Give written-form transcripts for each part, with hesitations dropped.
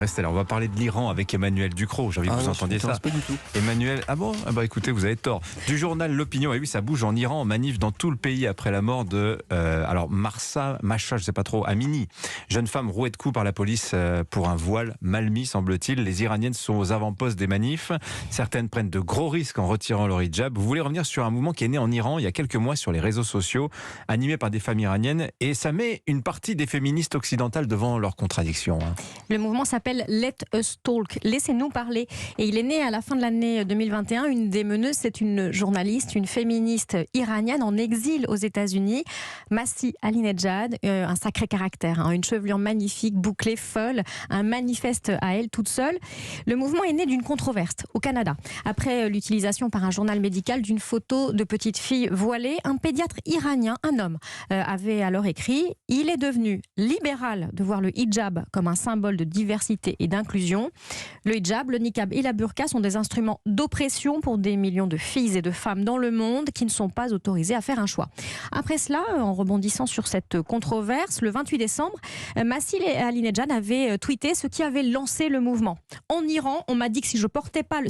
Restez là, on va parler de l'Iran avec Emmanuel Ducrot. J'ai envie que vous entendiez ça. Pas du tout. Emmanuel, ah bon? Ah bah écoutez, vous avez tort. Du journal L'Opinion, et oui, ça bouge en Iran, en manif dans tout le pays après la mort de Mahsa, je sais pas trop, Amini. Jeune femme rouée de coups par la police pour un voile mal mis, semble-t-il. Les Iraniennes sont aux avant-postes des manifs. Certaines prennent de gros risques en retirant leur hijab. Vous voulez revenir sur un mouvement qui est né en Iran il y a quelques mois sur les réseaux sociaux, animé par des femmes iraniennes, et ça met une partie des féministes occidentales devant leurs contradictions. Le mouvement s'appelle Let Us Talk, laissez-nous parler. Et il est né à la fin de l'année 2021. Une des meneuses, c'est une journaliste, une féministe iranienne en exil aux États-Unis, Masih Alinejad, un sacré caractère, une chevelure magnifique, bouclée, folle, un manifeste à elle toute seule. Le mouvement est né d'une controverse au Canada. Après l'utilisation par un journal médical d'une photo de petite fille voilée, un pédiatre iranien, un homme, avait alors écrit « Il est devenu libéral de voir le hijab comme un symbole de diversité et d'inclusion. Le hijab, le niqab et la burqa sont des instruments d'oppression pour des millions de filles et de femmes dans le monde qui ne sont pas autorisées à faire un choix. » Après cela, en rebondissant sur cette controverse, le 28 décembre, Masih Alinejad avait tweeté ce qui avait lancé le mouvement. En Iran, on m'a dit que si je ne portais pas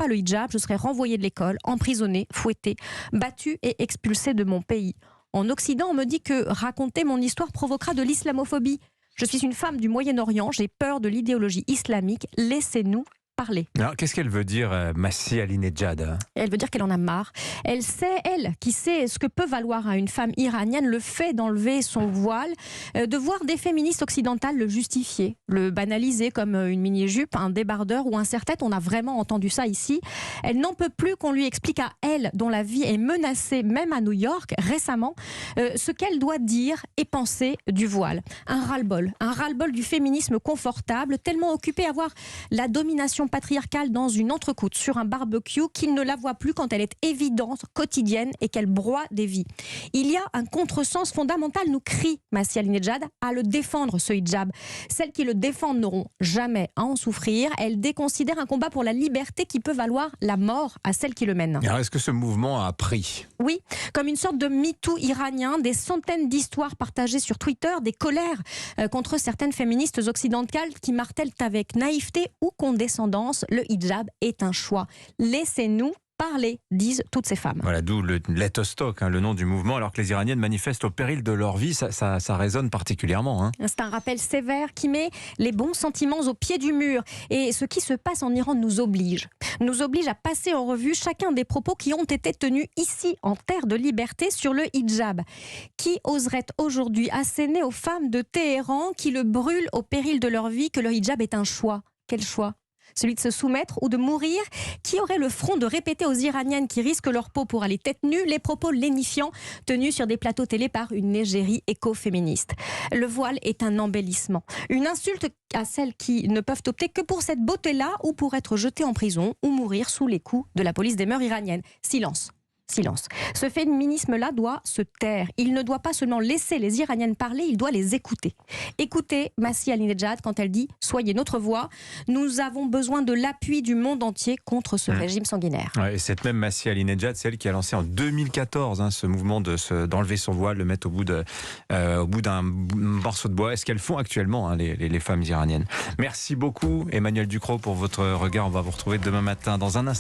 le hijab, je serais renvoyée de l'école, emprisonnée, fouettée, battue et expulsée de mon pays. En Occident, on me dit que raconter mon histoire provoquera de l'islamophobie. Je suis une femme du Moyen-Orient, j'ai peur de l'idéologie islamique, laissez-nous parler. Alors, qu'est-ce qu'elle veut dire, Masih Alinejad? Elle veut dire qu'elle en a marre. Elle qui sait ce que peut valoir à une femme iranienne le fait d'enlever son voile, de voir des féministes occidentales le justifier, le banaliser comme une mini-jupe, un débardeur ou un serre-tête. On a vraiment entendu ça ici. Elle n'en peut plus qu'on lui explique à elle, dont la vie est menacée, même à New York, récemment, ce qu'elle doit dire et penser du voile. Un ras-le-bol du féminisme confortable, tellement occupé à voir la domination patriarcale dans une entrecôte sur un barbecue qu'il ne la voit plus quand elle est évidente, quotidienne et qu'elle broie des vies. Il y a un contresens fondamental, nous crie Masih Alinejad, à le défendre ce hijab. Celles qui le défendent n'auront jamais à en souffrir. Elle déconsidère un combat pour la liberté qui peut valoir la mort à celles qui le mènent. Alors, est-ce que ce mouvement a pris? Oui, comme une sorte de MeToo iranien, des centaines d'histoires partagées sur Twitter, des colères contre certaines féministes occidentales qui martèlent avec naïveté ou condescendance. Le hijab est un choix. Laissez-nous parler, disent toutes ces femmes. Voilà, d'où le Let Us Talk, le nom du mouvement, alors que les Iraniennes manifestent au péril de leur vie, ça résonne particulièrement. C'est un rappel sévère qui met les bons sentiments au pied du mur. Et ce qui se passe en Iran nous oblige à passer en revue chacun des propos qui ont été tenus ici, en terre de liberté, sur le hijab. Qui oserait aujourd'hui asséner aux femmes de Téhéran qui le brûlent au péril de leur vie que le hijab est un choix? Quel choix? Celui de se soumettre ou de mourir? Qui aurait le front de répéter aux Iraniennes qui risquent leur peau pour aller tête nue les propos lénifiants tenus sur des plateaux télé par une égérie écoféministe? Le voile est un embellissement, une insulte à celles qui ne peuvent opter que pour cette beauté-là ou pour être jetées en prison ou mourir sous les coups de la police des mœurs iraniennes. Silence. Ce féminisme-là doit se taire. Il ne doit pas seulement laisser les Iraniennes parler, il doit les écouter. Écoutez Masih Alinejad quand elle dit « Soyez notre voix, nous avons besoin de l'appui du monde entier contre ce régime sanguinaire. » Et cette même Masih Alinejad, c'est elle qui a lancé en 2014 ce mouvement d'enlever son voile, le mettre au bout d'un morceau de bois. Est-ce qu'elles font actuellement les femmes iraniennes? Merci beaucoup Emmanuel Ducrot pour votre regard. On va vous retrouver demain matin dans un instant.